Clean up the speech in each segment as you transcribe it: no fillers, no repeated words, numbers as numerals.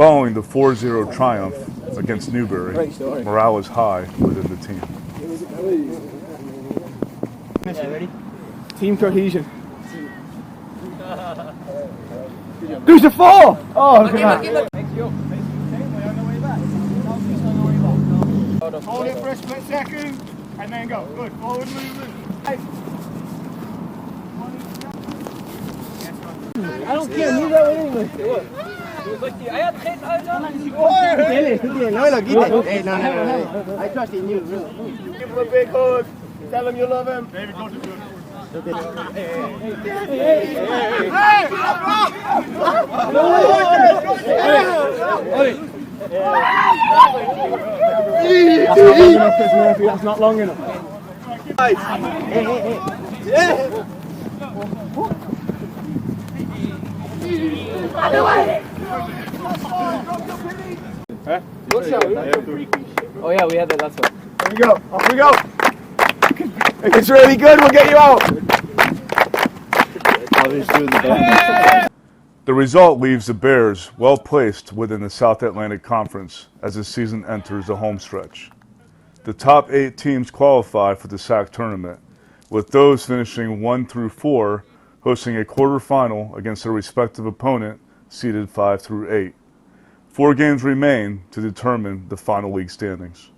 Following the 4-0 triumph against Newbury, morale is high within the team. Ready? Team cohesion. Goes to 4! Oh, look at that. Hold it for a split second and then go. Good. Forward movement. I don't care, move that way anyway. Soll ich die Eier treten, Alter? I trust in you, really. Give him a big hug. Tell him you love him. David, go to good. That's not long enough. Oh yeah, we had that last one. Here we go. Off we go. If it's really good, we'll get you out. The result leaves the Bears well placed within the South Atlantic Conference as the season enters the home stretch. The top 8 teams qualify for the SAC tournament, with those finishing 1 through 4 hosting a quarterfinal against their respective opponent seeded 5 through 8. 4 games remain to determine the final league standings.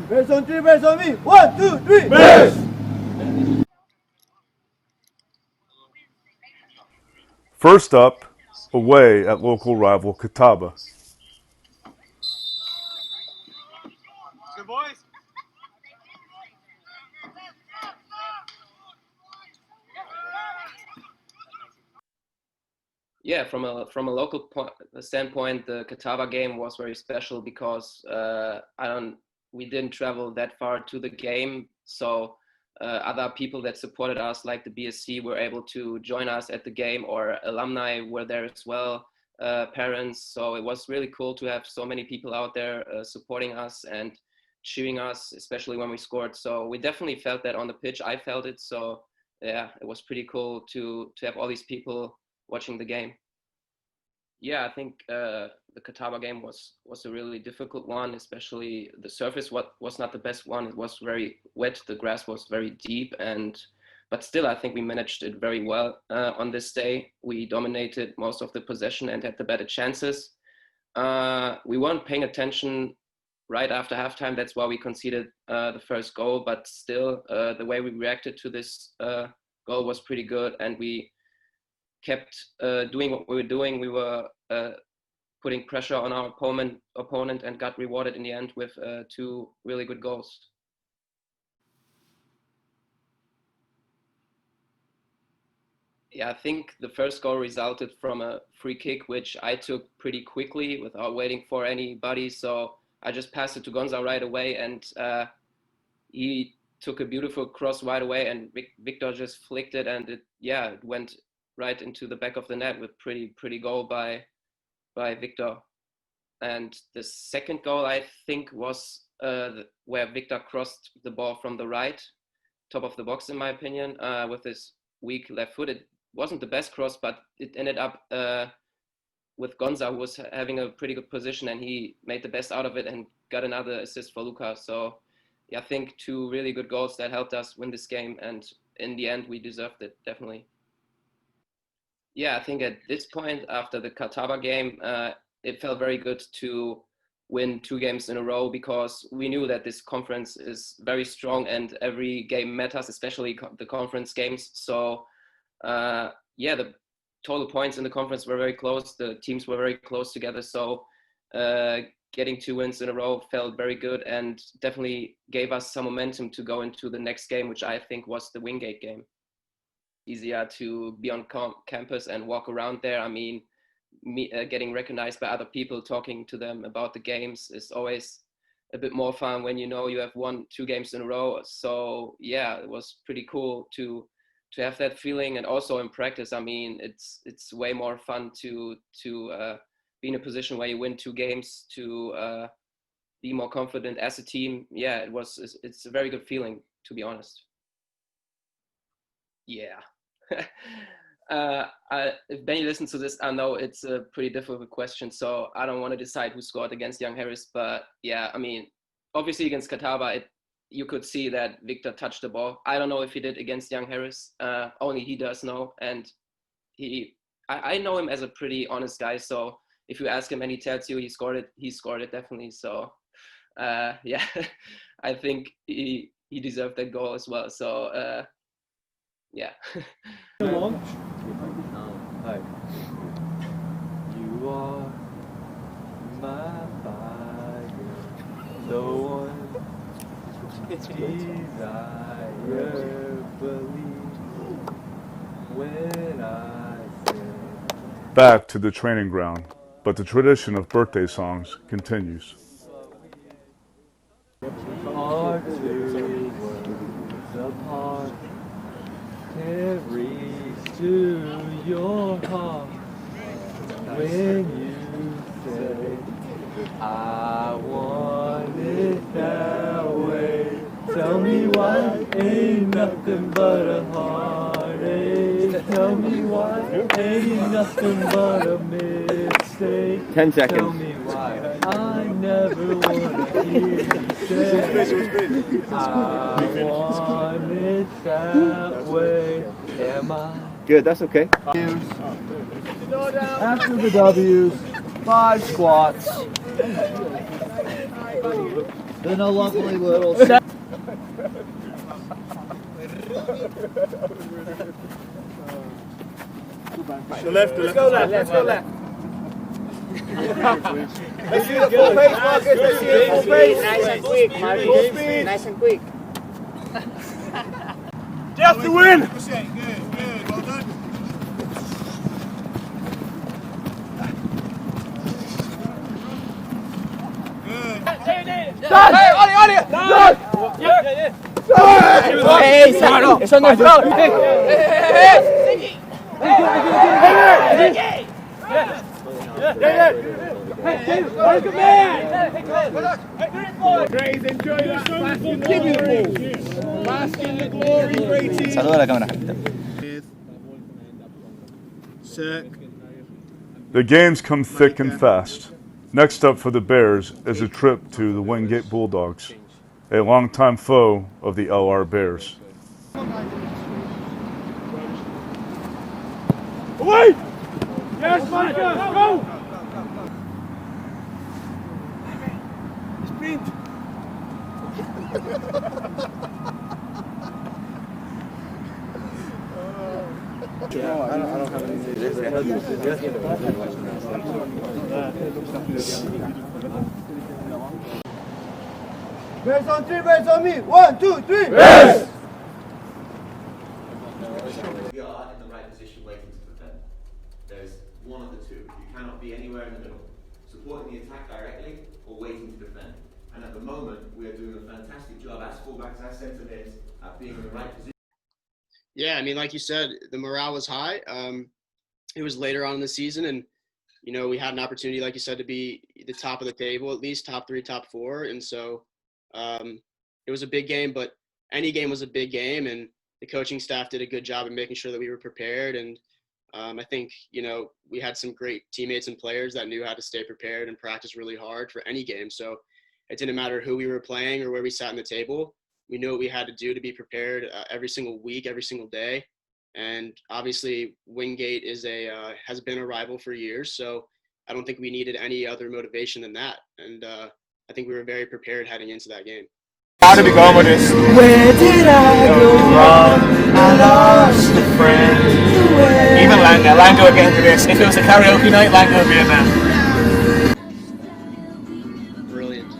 Bears on 3, Bears on me. 1, 2, 3. Bears! First up, away at local rival Catawba. Good boys. Yeah, from a local standpoint, the Catawba game was very special because we didn't travel that far to the game, so other people that supported us, like the BSC, were able to join us at the game, or alumni were there as well, parents. So it was really cool to have so many people out there supporting us and cheering us, especially when we scored. So we definitely felt that on the pitch. I felt it. So yeah, it was pretty cool to have all these people watching the game. Yeah, I think the Catawba game was a really difficult one, especially the surface was not the best one. It was very wet. The grass was very deep, but still, I think we managed it very well on this day. We dominated most of the possession and had the better chances. We weren't paying attention right after halftime. That's why we conceded the first goal, but still, the way we reacted to this goal was pretty good, and we kept doing what we were doing. We were putting pressure on our opponent and got rewarded in the end with 2 really good goals. Yeah, I think the first goal resulted from a free kick, which I took pretty quickly without waiting for anybody. So I just passed it to Gonza right away, and he took a beautiful cross right away, and Victor just flicked it, and it went right into the back of the net with pretty goal by Victor. And the second goal, I think, was where Victor crossed the ball from the right, top of the box, in my opinion, with his weak left foot. It wasn't the best cross, but it ended up with Gonza, who was having a pretty good position, and he made the best out of it and got another assist for Luca. So yeah, I think 2 really good goals that helped us win this game, and in the end, we deserved it, definitely. Yeah, I think at this point, after the Catawba game, it felt very good to win 2 games in a row, because we knew that this conference is very strong and every game matters, especially the conference games. So the total points in the conference were very close. The teams were very close together. So getting 2 wins in a row felt very good and definitely gave us some momentum to go into the next game, which I think was the Wingate game. Easier to be on campus and walk around there. I mean, getting recognized by other people, talking to them about the games is always a bit more fun when you know you have won 2 games in a row. So yeah, it was pretty cool to have that feeling. And also in practice, I mean, it's way more fun to be in a position where you win 2 games, to be more confident as a team. Yeah, it's a very good feeling, to be honest. Yeah. if Benny listens to this, I know it's a pretty difficult question, so I don't want to decide who scored against Young Harris. But yeah, I mean, obviously against Catawba, you could see that Victor touched the ball. I don't know if he did against Young Harris. Only he does know, and I know him as a pretty honest guy. So if you ask him and he tells you he scored it definitely. So yeah, I think he deserved that goal as well. So yeah. Launch. Hi. You are my fire, the one desire, believe when I say. Back to the training ground, but the tradition of birthday songs continues. Our two worlds apart, it reaches to your heart when you say, I want it that way. Tell me why ain't nothing but a heartache. Tell me why ain't nothing but a mistake. 10 seconds. Tell me why I never wanna hear you say I want it that way. Am I? Good, that's okay. After the W's, 5 squats. Then a lovely little. Let's go left. Let's see the full pace, Marcus. Let's see the full pace. Nice and quick, Marcus. Full speed. Nice and quick. Just to win. Good, well done. Good. Done! Hey, Ollie! Done! Hey, it's on the front. Grace, enjoy that. Give me the ball. Bask in the glory, great team. Saluda a la cámara. The games come thick and fast. Next up for the Bears is a trip to the Wingate Bulldogs, a longtime foe of the LR Bears. Away! Yes, Marcus, go! Sprint! I don't have Bears on 3, Bears on me! 1, 2, 3! Bears! We are in the right position waiting to defend. There's one of the two. You cannot be anywhere in the middle. Supporting the attack directly or waiting to defend. And at the moment, we are doing a fantastic job as fullbacks, as centre mids, at being in the right position. Yeah, I mean, like you said, the morale was high. It was later on in the season, and you know, we had an opportunity, like you said, to be the top of the table, at least top 3, top 4, and so it was a big game. But any game was a big game, and the coaching staff did a good job in making sure that we were prepared. And I think, you know, we had some great teammates and players that knew how to stay prepared and practice really hard for any game. So it didn't matter who we were playing or where we sat in the table. We knew what we had to do to be prepared every single week, every single day. And obviously Wingate is has been a rival for years. So I don't think we needed any other motivation than that. And I think we were very prepared heading into that game. How did we go with this? Where did I go wrong? I lost a friend. Even Lango would get into this. If it was a karaoke night, Lango would be in there. Brilliant.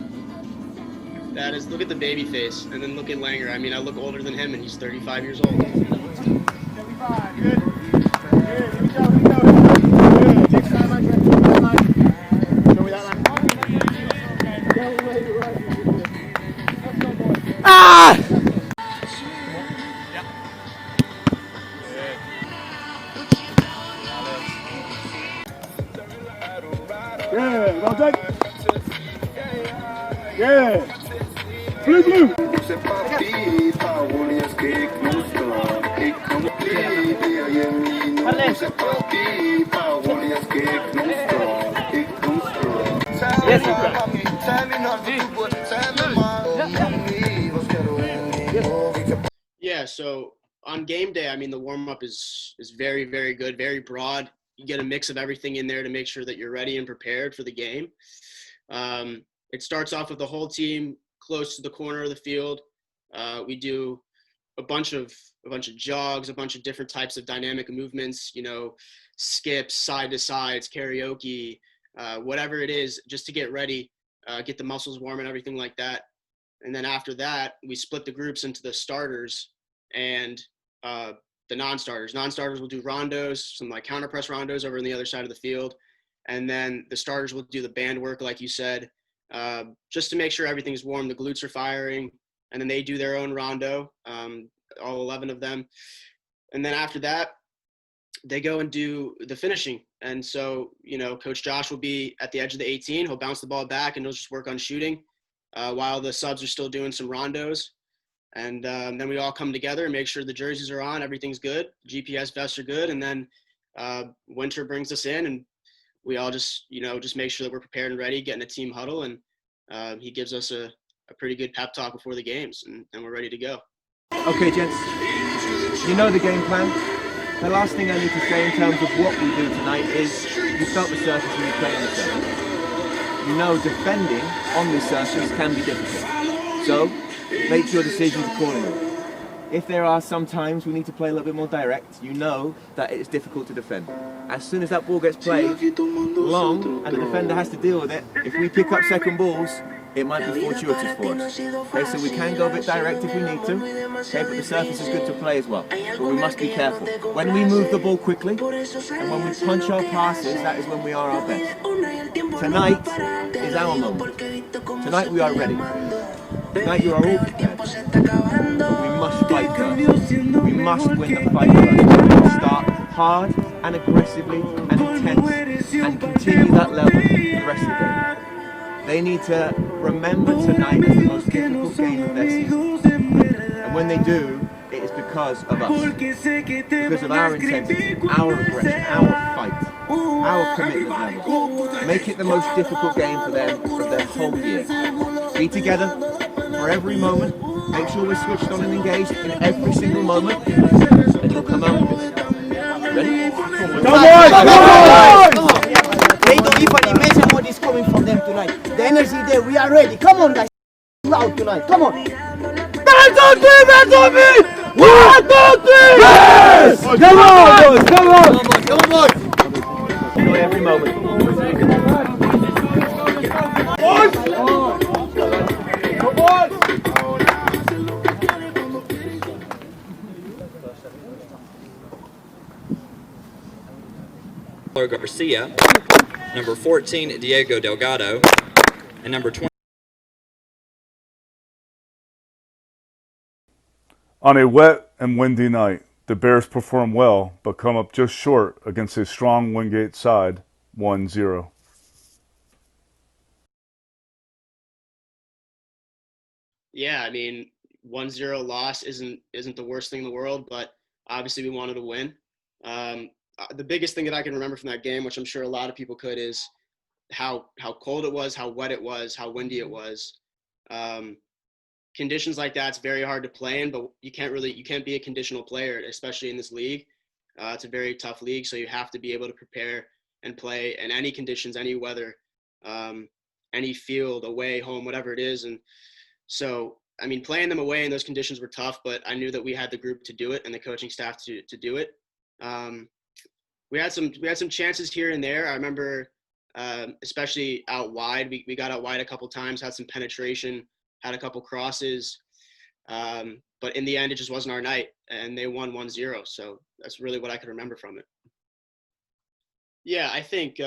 That is, look at the baby face, and then look at Langer. I mean, I look older than him, and he's 35 years old. 75, good. Good, here we go. Good, next time, man. Show me that, man. Ah! Good, well done. Good. Blue. Yes, you can. Yeah, so on game day, I mean, the warm-up is very, very good, very broad. You get a mix of everything in there to make sure that you're ready and prepared for the game. It starts off with the whole team close to the corner of the field. We do a bunch of jogs, a bunch of different types of dynamic movements, you know, skips, side to sides, karaoke, whatever it is, just to get ready, get the muscles warm and everything like that. And then after that, we split the groups into the starters and the non-starters. Non-starters will do rondos, some like counter press rondos over on the other side of the field. And then the starters will do the band work, like you said, just to make sure everything's warm. The glutes are firing, and then they do their own rondo, all 11 of them. And then after that, they go and do the finishing. And so, you know, Coach Josh will be at the edge of the 18. He'll bounce the ball back, and he'll just work on shooting while the subs are still doing some rondos. And then we all come together and make sure the jerseys are on, everything's good, GPS vests are good, and then Winter brings us in, and we all just, you know, just make sure that we're prepared and ready, get in a team huddle, and he gives us a pretty good pep talk before the games, and we're ready to go. Okay, gents, you know the game plan. The last thing I need to say in terms of what we do tonight is you felt the surface when you play on the surface. You know defending on this surface can be difficult. So, make your decisions accordingly. If there are some times we need to play a little bit more direct, you know that it's difficult to defend. As soon as that ball gets played long and the defender has to deal with it, if we pick up second balls, it might be fortuitous for us. Okay, so we can go a bit direct if we need to, okay, but the surface is good to play as well. But we must be careful. When we move the ball quickly and when we punch our passes, that is when we are our best. Tonight is our moment. Tonight we are ready. Tonight you are all prepared. We must fight first. We must win the fight first. We must start hard and aggressively and intense and continue that level for the rest of the game. They need to remember tonight as the most difficult game of their season. And when they do, it is because of us. Because of our intensity, our aggression, our fight, our commitment level. Make it the most difficult game for them of their whole year. Be together for every moment. Make sure we're switched on and engaged in every single moment. And you'll come out with this. Ready? Come on! They don't even imagine what is coming from them tonight. The energy there, we are ready. Come on, guys. Loud tonight. Come on. Hands on me! Hands on me! 1, 2, 3! Yes! Come on, boys! Come on! Come on, boys. Enjoy every moment. Garcia, number 14, Diego Delgado, and number 20. On a wet and windy night, the Bears perform well but come up just short against a strong Wingate side, 1-0. Yeah, I mean, 1-0 loss isn't the worst thing in the world, but obviously we wanted to win. The biggest thing that I can remember from that game, which I'm sure a lot of people could, is how cold it was, how wet it was, how windy it was. Conditions like that, it's very hard to play in, but you can't be a conditional player, especially in this league. It's a very tough league, so you have to be able to prepare and play in any conditions, any weather, any field, away, home, whatever it is. And so, I mean, playing them away in those conditions were tough, but I knew that we had the group to do it and the coaching staff to do it. We had some chances here and there. I remember, especially out wide, we got out wide a couple times, had some penetration, had a couple crosses, but in the end, it just wasn't our night, and they won 1-0. So that's really what I could remember from it. Yeah, I think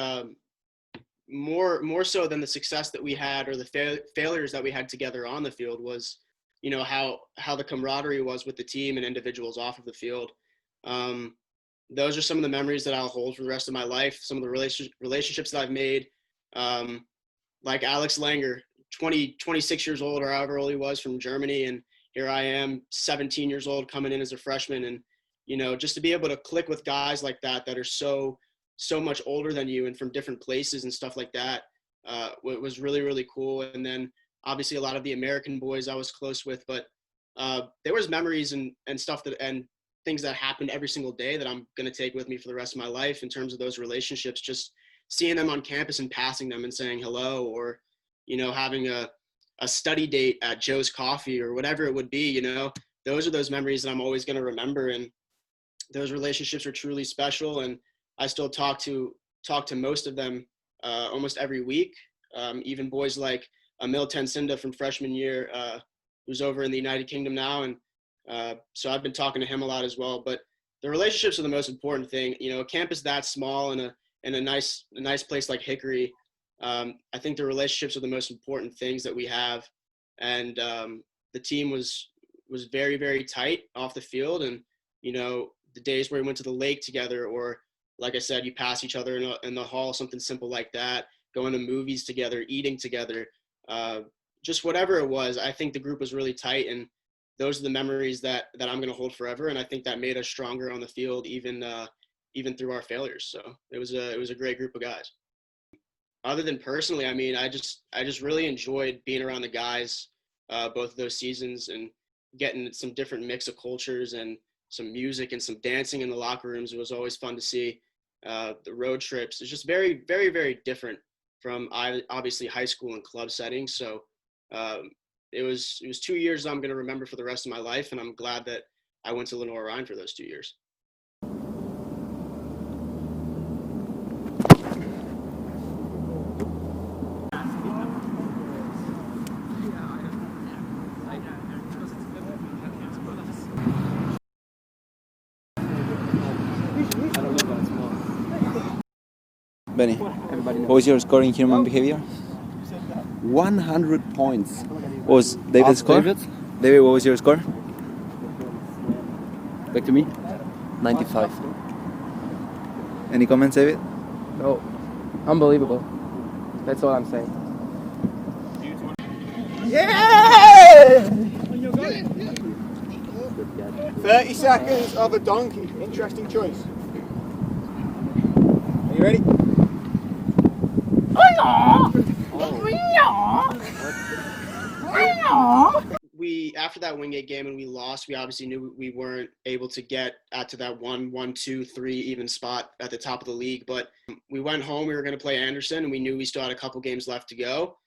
more so than the success that we had or the failures that we had together on the field was, you know, how the camaraderie was with the team and individuals off of the field. Those are some of the memories that I'll hold for the rest of my life. Some of the relationships that I've made, like Alex Langer, 26 years old or however old he was, from Germany. And here I am, 17 years old, coming in as a freshman. And, you know, just to be able to click with guys like that that are so much older than you and from different places and stuff like that was really, really cool. And then obviously a lot of the American boys I was close with, but there was memories and stuff and things that happened every single day that I'm going to take with me for the rest of my life in terms of those relationships, just seeing them on campus and passing them and saying hello, or, you know, having a study date at Joe's Coffee or whatever it would be, you know, those are those memories that I'm always going to remember. And those relationships are truly special. And I still talk to most of them almost every week. Even boys like Emil Tensinda from freshman year, who's over in the United Kingdom now. And so I've been talking to him a lot as well. But the relationships are the most important thing. You know, a campus that small and a nice place like Hickory, I think the relationships are the most important things that we have. And the team was very, very tight off the field. And, you know, the days where we went to the lake together, or like I said, you pass each other in the hall, something simple like that, going to movies together, eating together, just whatever it was. I think the group was really tight, and those are the memories that I'm going to hold forever. And I think that made us stronger on the field, even through our failures. So it was a great group of guys. Other than personally, I mean, I just really enjoyed being around the guys, both of those seasons, and getting some different mix of cultures and some music and some dancing in the locker rooms. It was always fun to see. The road trips, it's just very, very, very different from obviously high school and club settings. So it was 2 years I'm going to remember for the rest of my life, and I'm glad that I went to Lenoir-Rhyne for those 2 years. Benny, what was your score in human behavior? 100 points. What was David's score? David, what was your score? Back to me. 95. Any comments, David? No. Unbelievable. That's all I'm saying. Yeah! 30 seconds of a donkey. Interesting choice. Are you ready? After that Wingate game and we lost, we obviously knew we weren't able to get to that 1, 2, 3 even spot at the top of the league. But we went home, we were going to play Anderson, and we knew we still had a couple games left to go.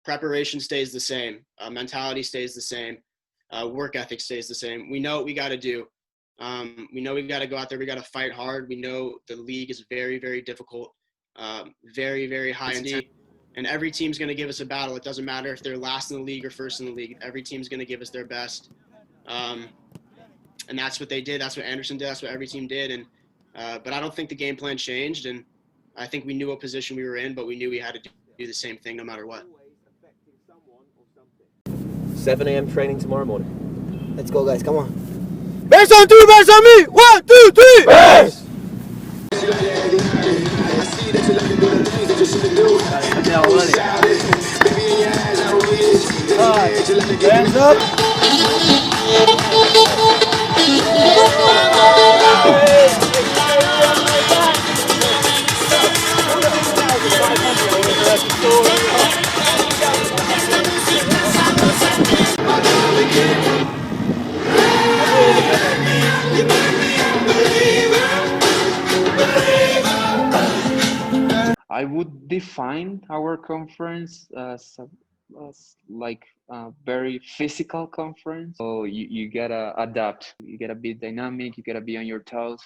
Preparation stays the same. Mentality stays the same. Work ethic stays the same. We know what we got to do. We know we got to go out there. We got to fight hard. We know the league is very, very difficult, very, very high intensity. And every team's going to give us a battle. It doesn't matter if they're last in the league or first in the league. Every team's going to give us their best. And that's what they did. That's what Anderson did. That's what every team did. And but I don't think the game plan changed. And I think we knew what position we were in, but we knew we had to do the same thing no matter what. 7 a.m. training tomorrow morning. Let's go, guys. Come on. Bears on 2, bears on me! 1, 2, 3! Bears! Hands up. I would define our conference as like a very physical conference. So you gotta adapt. You gotta be dynamic. You gotta be on your toes,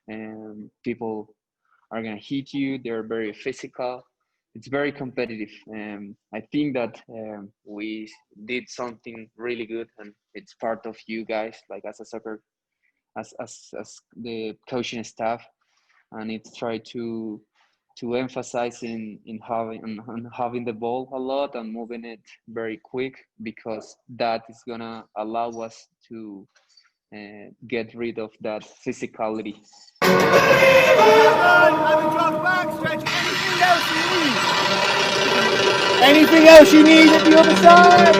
and people are gonna hit you. They're very physical. It's very competitive. I think that we did something really good, and it's part of you guys, like as a soccer, as the coaching staff, and it's try to emphasize in having the ball a lot and moving it very quick, because that is gonna allow us to get rid of that physicality. Anything else you need at the other side?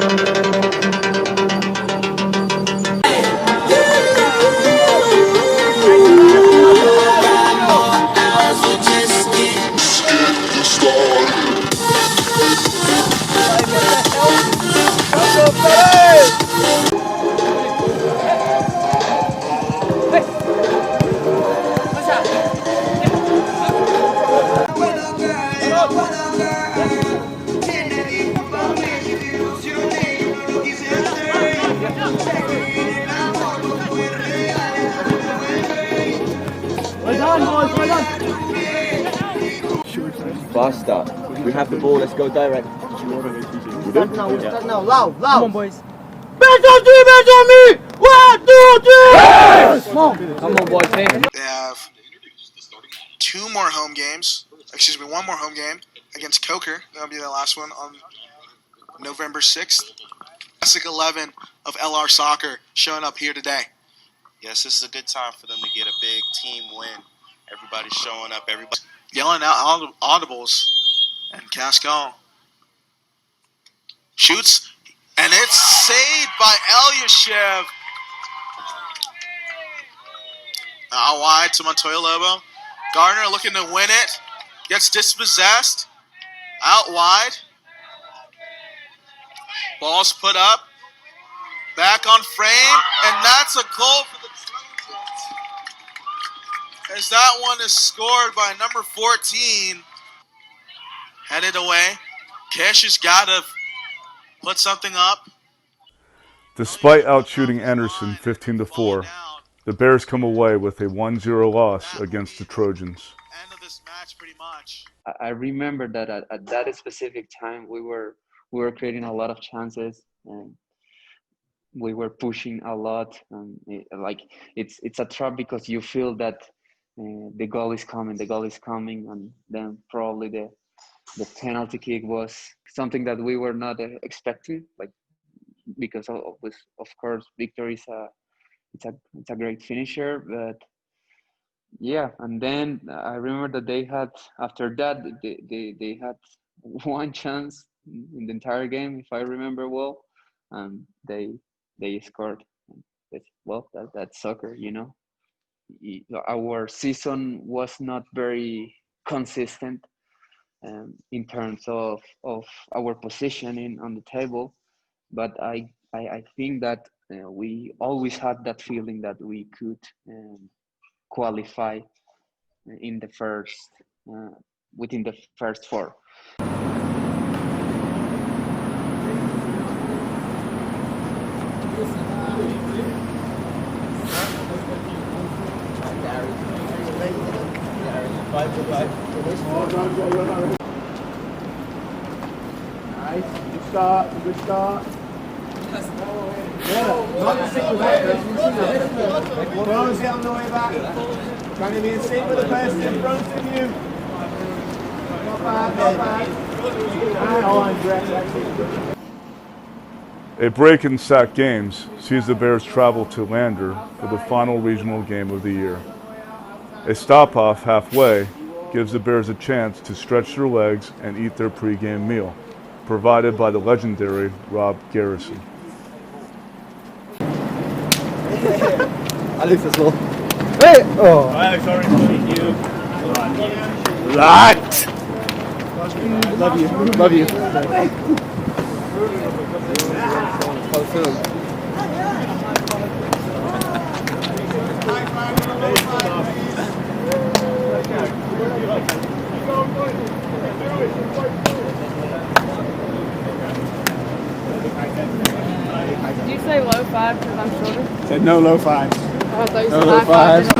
Well done, boys, well done. Fast start. We have the ball, let's go direct. We do? We'll start now. Loud, loud. Come on, boys. Bench on me! 1, 2, 3! Yes! Come on, boys. Hey. They have one more home game against Coker. That'll be the last one on November 6th. Classic 11 of LR Soccer showing up here today. Yes, this is a good time for them to get a big team win. Everybody's showing up. Everybody Yelling out audibles. And Cascon shoots, and it's saved by Elyashev. Out wide to Montoya Lobo. Gardner looking to win it. Gets dispossessed. Out wide. Ball's put up. Back on frame. And that's a goal for the Trojans. As that one is scored by number 14. Headed away. Cash has got to put something up. Despite outshooting Anderson 15-4, the Bears come away with a 1-0 loss against the Trojans. End of this match pretty much. I remember that at that specific time we were creating a lot of chances and we were pushing a lot. And it's a trap because you feel that the goal is coming, and then probably the penalty kick was something that we were not expecting, because of course Victor is it's a great finisher, but yeah. And then I remember that they had, after that, they had one chance in the entire game, if I remember well, and they scored. Well, that's soccer, you know. Our season was not very consistent in terms of our positioning on the table, but I think that we always had that feeling that we could qualify in the first within the first four. Nice, good start, good start. Close it on the way back. Trying to be in sync with the person in front of you. Not bad, not bad. A break in SAC games sees the Bears travel to Lander for the final regional game of the year. A stop-off halfway gives the Bears a chance to stretch their legs and eat their pregame meal, provided by the legendary Rob Garrison. Alex as well. Hey! Oh! Alex, sorry to meet you. Right! Love you. Love you. Did you say low five because I'm shorter? Said no low five. I thought you No said low high five. fives.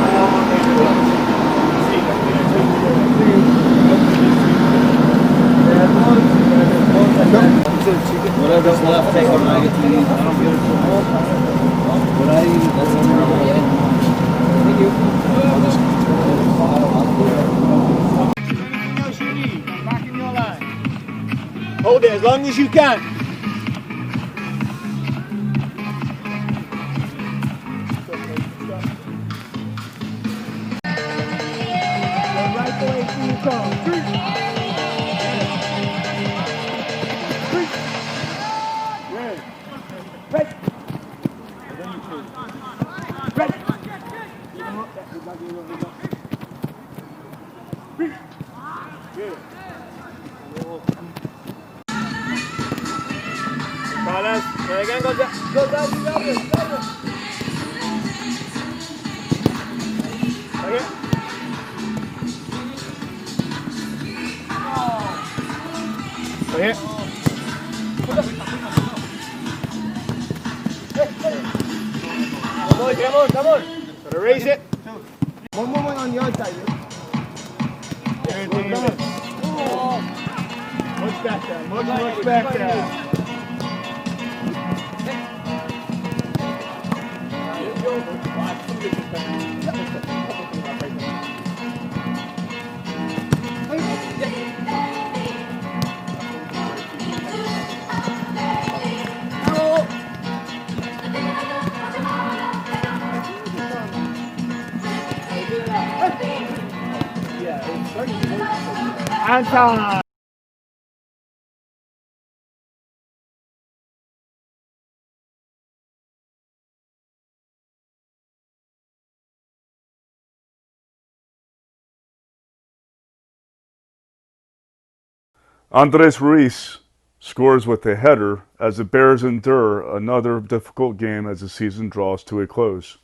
Whatever's left, take when I get to leave. I don't get it from home. But that's terrible. Thank you. Back in your line. Hold it as long as you can. Right away till you come. Good. Right. Right. Good. Balance. And again, go down. Go down. Okay. Okay. Come on. Gotta raise it. One more on the outside. Much back there. Much back there. Anton! Andres Ruiz scores with a header as the Bears endure another difficult game as the season draws to a close.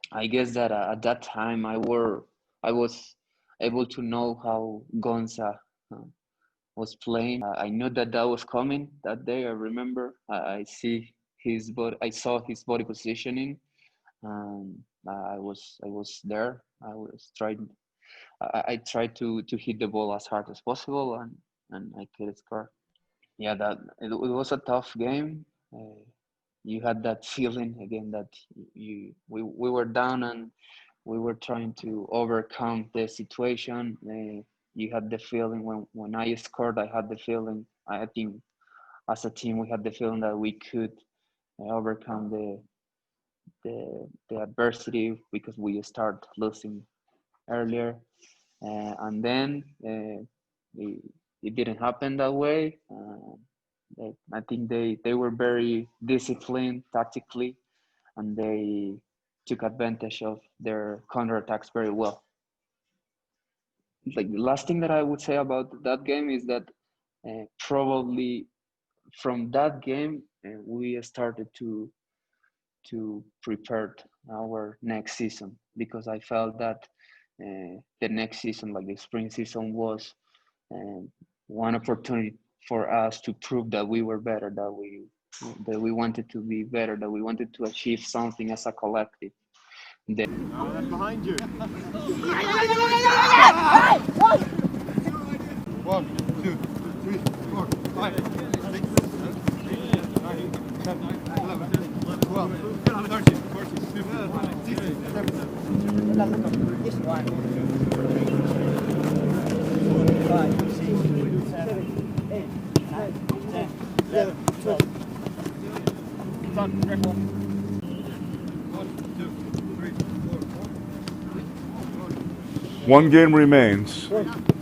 I guess that at that time I was able to know how Gonza was playing. I knew that that was coming that day. I remember I saw his body positioning, and I was there. I tried to hit the ball as hard as possible, and I could score. Yeah, that it was a tough game. You had that feeling again that we were down and we were trying to overcome the situation. You had the feeling when I scored, I had the feeling. I think as a team we had the feeling that we could overcome the adversity because we start losing earlier, and then it, it didn't happen that way. I think they were very disciplined tactically, and they took advantage of their counterattacks very well. Like the last thing that I would say about that game is that probably from that game we started to prepare our next season, because I felt that the next season, like the spring season, was one opportunity for us to prove that we were better, that we wanted to be better, that we wanted to achieve something as a collective. Behind you. 1, 2, 3, 4, 5, 6, 7, 8, 9, 10, 11, 12, 13, 14, 15, 16, 17. This one. 5, 6, 7, 8, 9, 10, 11, 12. Done. Correct one. 1, 2, 3, 4. One game remains,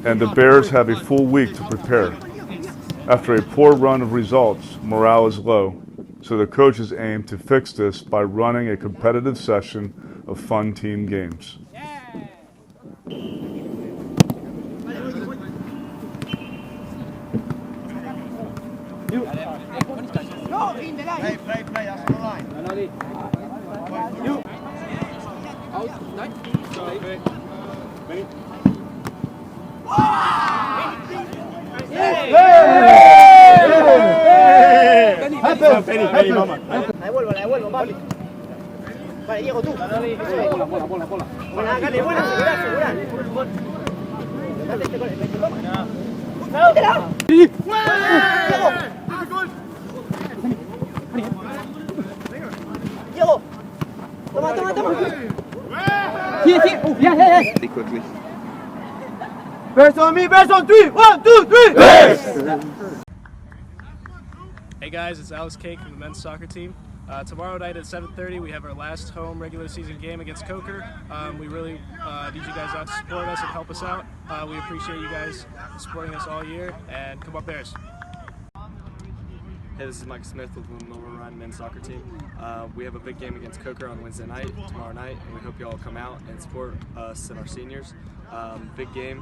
and the Bears have a full week to prepare. After a poor run of results, morale is low, so the coaches aim to fix this by running a competitive session of fun team games. Play, that's the line. You. La devuelvo, papi. Vale, Diego, tú. Bola. Buena, dale, buena, segurar. Dale, este gol, ¡métela! Diego. Toma. Yeah. Quickly. Bears on me, Bears on 3. 1, 2, 3. Bears! Hey guys, it's Alex Cake from the men's soccer team. Tomorrow night at 7:30 we have our last home regular season game against Coker. We really need you guys out to support us and help us out. We appreciate you guys supporting us all year, and come on Bears. Hey, this is Mike Smith with the Lenoir-Rhyne men's soccer team. We have a big game against Coker on Wednesday night, tomorrow night, and we hope you all come out and support us and our seniors. Big game.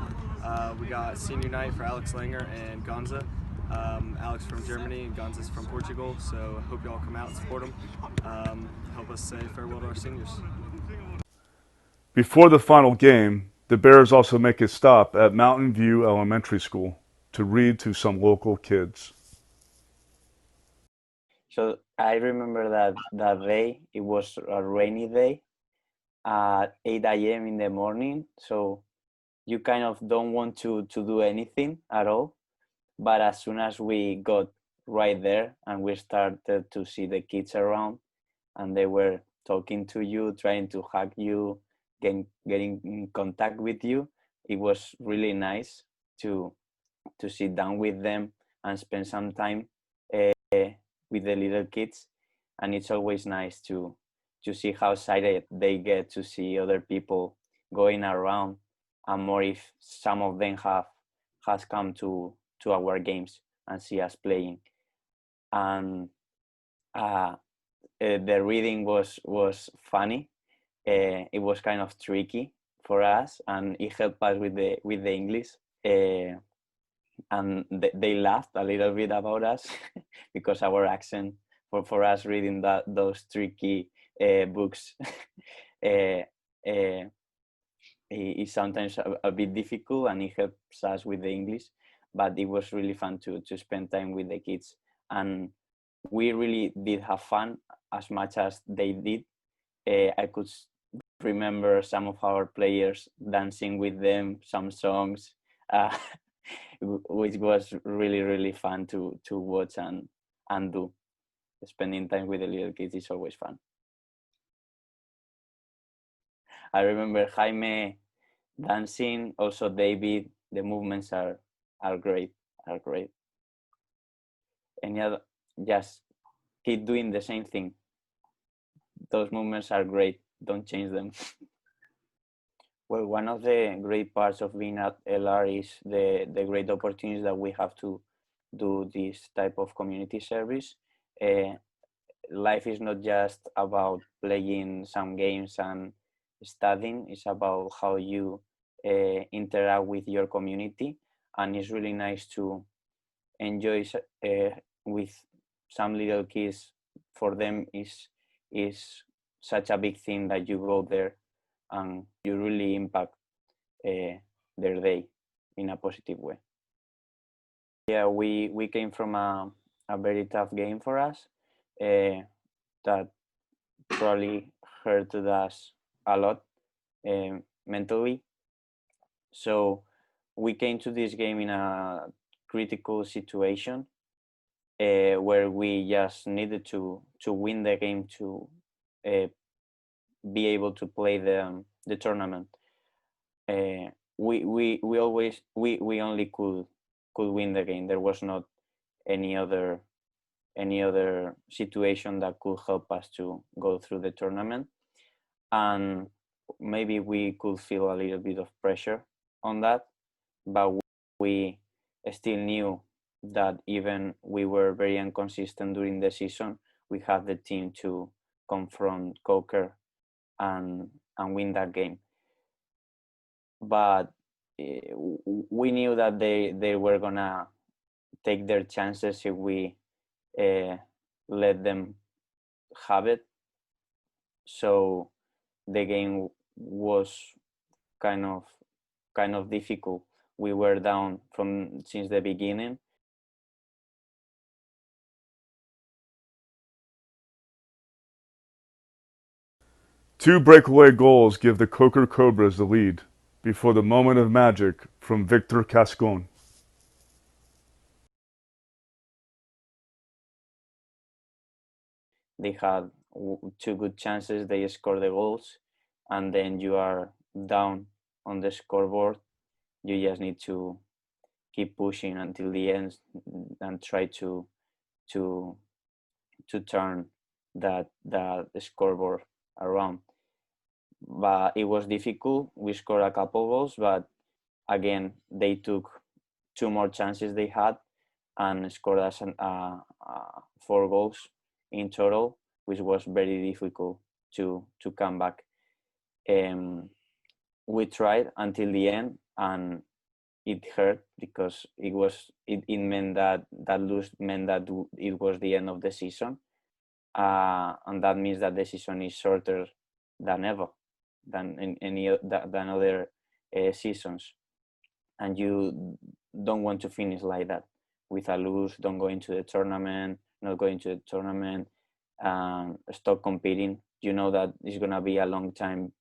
We got senior night for Alex Langer and Gonza. Alex from Germany and Gonza's from Portugal, so I hope you all come out and support them. Help us say farewell to our seniors. Before the final game, the Bears also make a stop at Mountain View Elementary School to read to some local kids. So I remember that day, it was a rainy day at 8 a.m. in the morning. So you kind of don't want to do anything at all. But as soon as we got right there and we started to see the kids around and they were talking to you, trying to hug you, getting in contact with you, it was really nice to sit down with them and spend some time with the little kids. And it's always nice to see how excited they get to see other people going around, and more if some of them has come to our games and see us playing. And the reading was funny. It was kind of tricky for us, and it helped us with the English. And they laughed a little bit about us because our accent for us reading those tricky books is sometimes a bit difficult, and it helps us with the English. But it was really fun to spend time with the kids, and we really did have fun as much as they did. I could remember some of our players dancing with them, some songs, which was really fun to watch and do. Spending time with the little kids is always fun. I remember Jaime dancing, also David. The movements are great, are great. And yeah, just keep doing the same thing. Those movements are great. Don't change them. Well, one of the great parts of being at LR is the great opportunities that we have to do this type of community service. Life is not just about playing some games and studying. It's about how you interact with your community, and it's really nice to enjoy with some little kids. For them is such a big thing that you go there and you really impact their day in a positive way. Yeah, we came from a very tough game for us that probably hurted us a lot mentally. So we came to this game in a critical situation where we just needed to win the game to be able to play the tournament. We always we only could win the game. There was not any other situation that could help us to go through the tournament, and maybe we could feel a little bit of pressure on that, but we still knew that even we were very inconsistent during the season, we had the team to confront Coker and win that game. But we knew that they were gonna take their chances if we let them have it. So the game was kind of difficult. We were down since the beginning. Two breakaway goals give the Coker Cobras the lead before the moment of magic from Victor Cascon. They had two good chances, they scored the goals, and then you are down on the scoreboard. You just need to keep pushing until the end and try to turn that scoreboard around. But it was difficult. We scored a couple goals, but again they took two more chances they had and scored us 4 goals in total, which was very difficult to come back. We tried until the end, and it hurt because it meant that lose meant that it was the end of the season, and that means that the season is shorter than ever, than than other seasons, and you don't want to finish like that with a lose. Don't go into the tournament not going to the tournament, stop competing. You know that it's gonna be a long time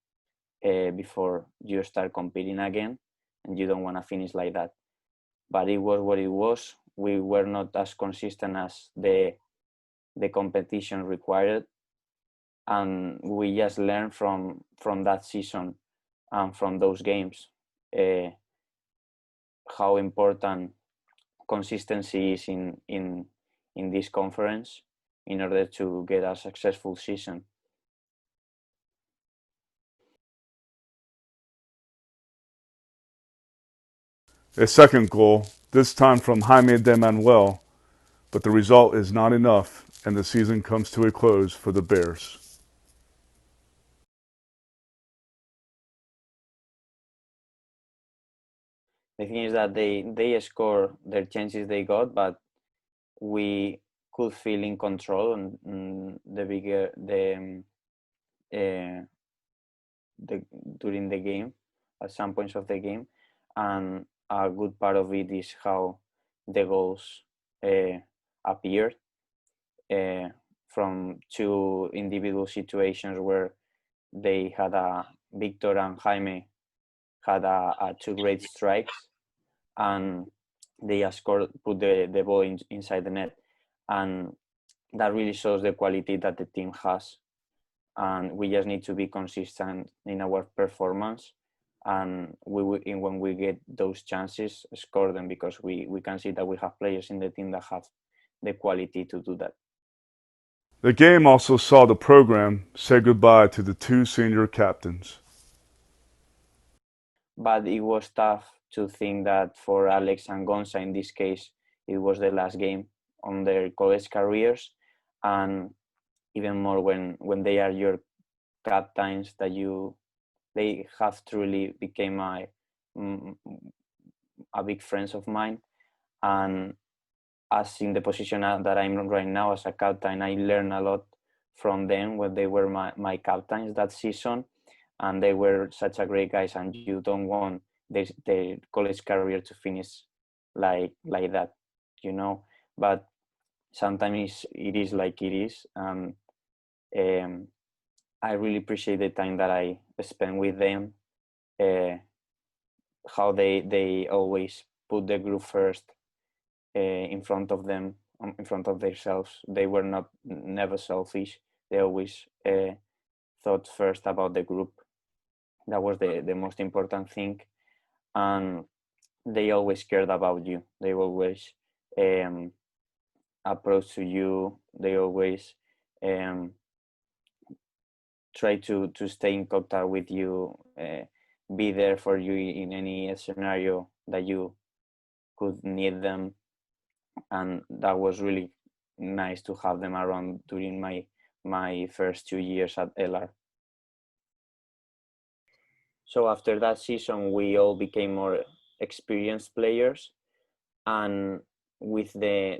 before you start competing again, and you don't want to finish like that. But it was what it was. We were not as consistent as the competition required, and we just learned from that season and from those games how important consistency is in this conference in order to get a successful season. A second goal, this time from Jaime de Manuel, but the result is not enough, and the season comes to a close for the Bears. The thing is that they score their chances they got, but we could feel in control and during the game, at some points of the game, and a good part of it is how the goals appeared from two individual situations where they had Victor and Jaime had two great strikes, and they scored, put the ball inside the net, and that really shows the quality that the team has. And we just need to be consistent in our performance, and when we get those chances, score them, because we can see that we have players in the team that have the quality to do that. The game also saw the program say goodbye to the two senior captains. But it was tough to think that for Alex and Gonza, in this case, it was the last game on their college careers, and even more when they are your captains, that they have truly become a big friends of mine. And as in the position that I'm right now as a captain, I learned a lot from them when they were my captains that season, and they were such a great guys, and you don't want their college career to finish like that, you know. But sometimes it is like it is, and I really appreciate the time that I spent with them, how they always put the group first, in front of them, in front of themselves. They were never selfish. They always thought first about the group. That was the most important thing, and they always cared about you. They always approach to you. They always try to stay in contact with you, be there for you in any scenario that you could need them, and that was really nice to have them around during my first 2 years at LR. So after that season, we all became more experienced players, and with the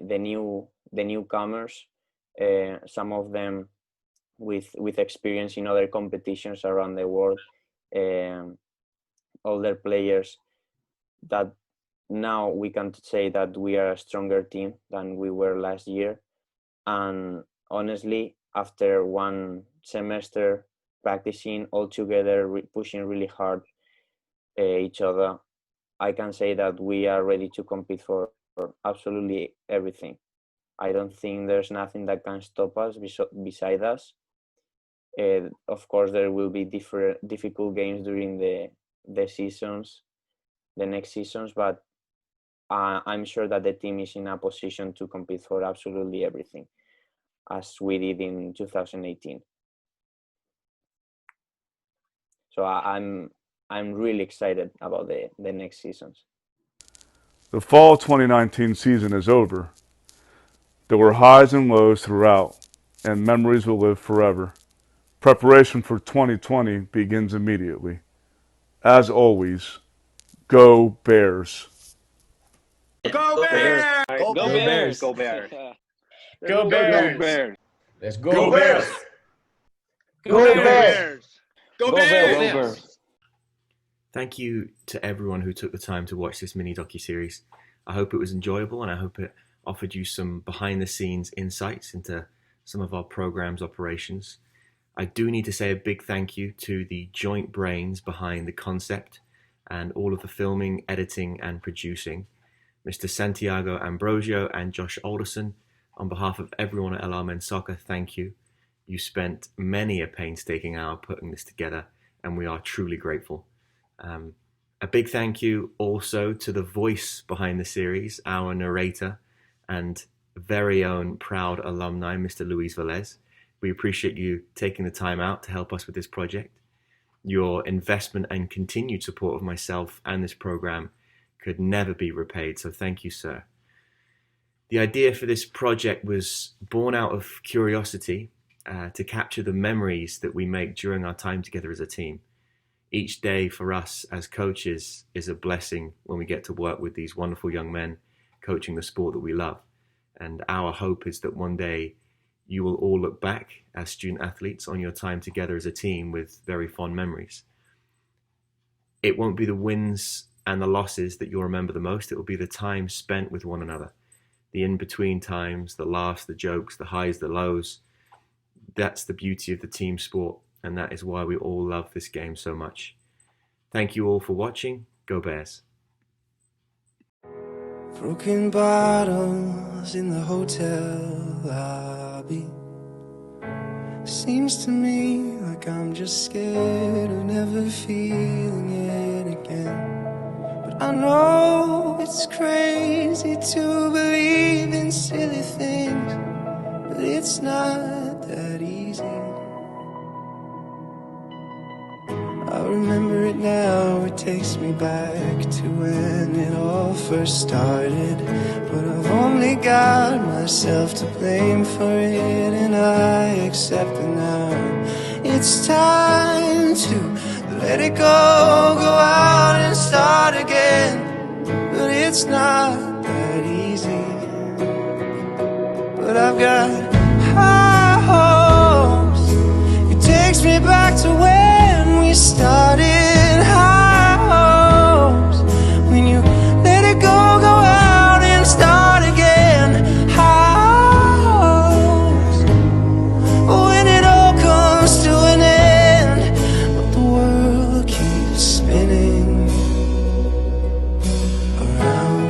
newcomers, some of them with experience in other competitions around the world, older players, that now we can say that we are a stronger team than we were last year. And honestly, after one semester practicing all together, pushing really hard each other, I can say that we are ready to compete for absolutely everything. I don't think there's nothing that can stop us beside us. Of course, there will be difficult games during the seasons, the next seasons, but I'm sure that the team is in a position to compete for absolutely everything, as we did in 2018. So I'm really excited about the next seasons. The fall 2019 season is over. There were highs and lows throughout, and memories will live forever. Preparation for 2020 begins immediately. As always, go Bears! Go Bears! Go Bears! Go Bears! Go Bears! Let's go Bears! Go Bears! Go Bears! Thank you to everyone who took the time to watch this mini docu-series. I hope it was enjoyable, and I hope it offered you some behind the scenes insights into some of our program's operations. I do need to say a big thank you to the joint brains behind the concept and all of the filming, editing, and producing, Mr. Santiago Ambrosio and Josh Alderson. On behalf of everyone at LR Men's Soccer, thank you. You spent many a painstaking hour putting this together, and we are truly grateful. A big thank you also to the voice behind the series, our narrator and very own proud alumni, Mr. Luis Velez. We appreciate you taking the time out to help us with this project. Your investment and continued support of myself and this program could never be repaid, so thank you, sir. The idea for this project was born out of curiosity to capture the memories that we make during our time together as a team. Each day for us as coaches is a blessing when we get to work with these wonderful young men coaching the sport that we love. And our hope is that one day you will all look back as student athletes on your time together as a team with very fond memories. It won't be the wins and the losses that you'll remember the most. It will be the time spent with one another. The in-between times, the laughs, the jokes, the highs, the lows. That's the beauty of the team sport, and that is why we all love this game so much. Thank you all for watching. Go Bears. Broken bottles in the hotel lobby. Seems to me like I'm just scared of never feeling it again. But I know it's crazy to believe in silly things, but it's not that easy. I remember it now, it takes me back to when it all first started. But I've only got myself to blame for it, and I accept it now. It's time to let it go out and start again. But it's not that easy. But I've got high hopes. It takes me back to when we started. High hopes. When you let it go out and start again. High hopes. When it all comes to an end, but the world keeps spinning around.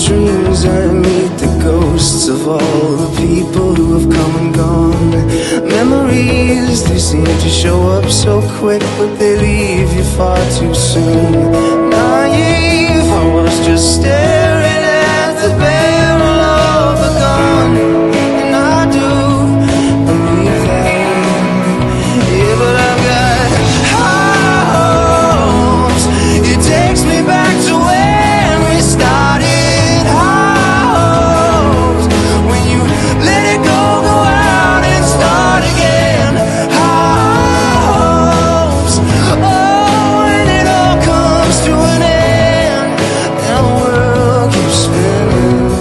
Dreams I meet the ghosts of all the people who have come and gone. Memories, they seem to show up so quick, but they leave you far too soon. Naive, I was just staring at the barrel of a gun, and I do believe that. Yeah, but I've got high hopes. It takes me back to when we started. To an end, and the world keeps spinning.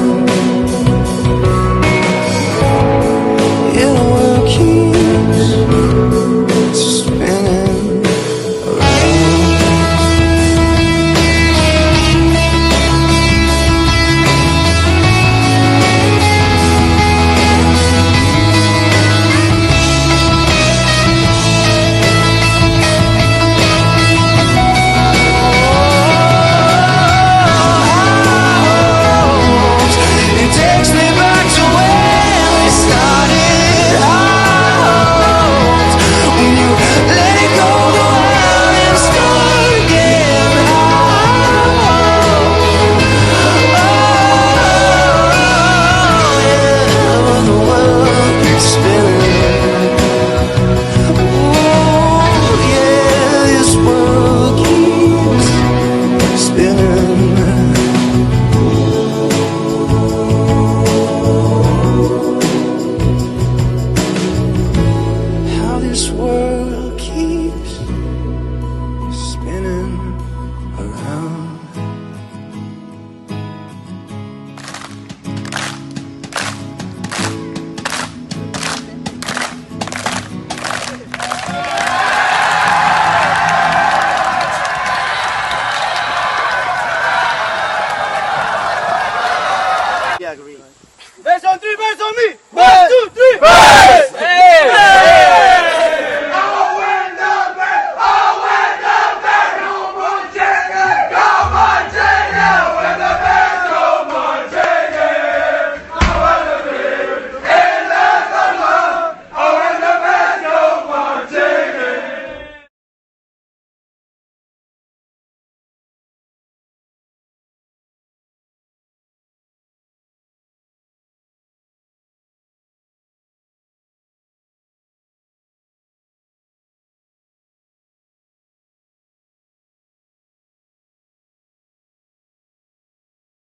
Base on three, base on me. 1, 2, 3. Base! Hey!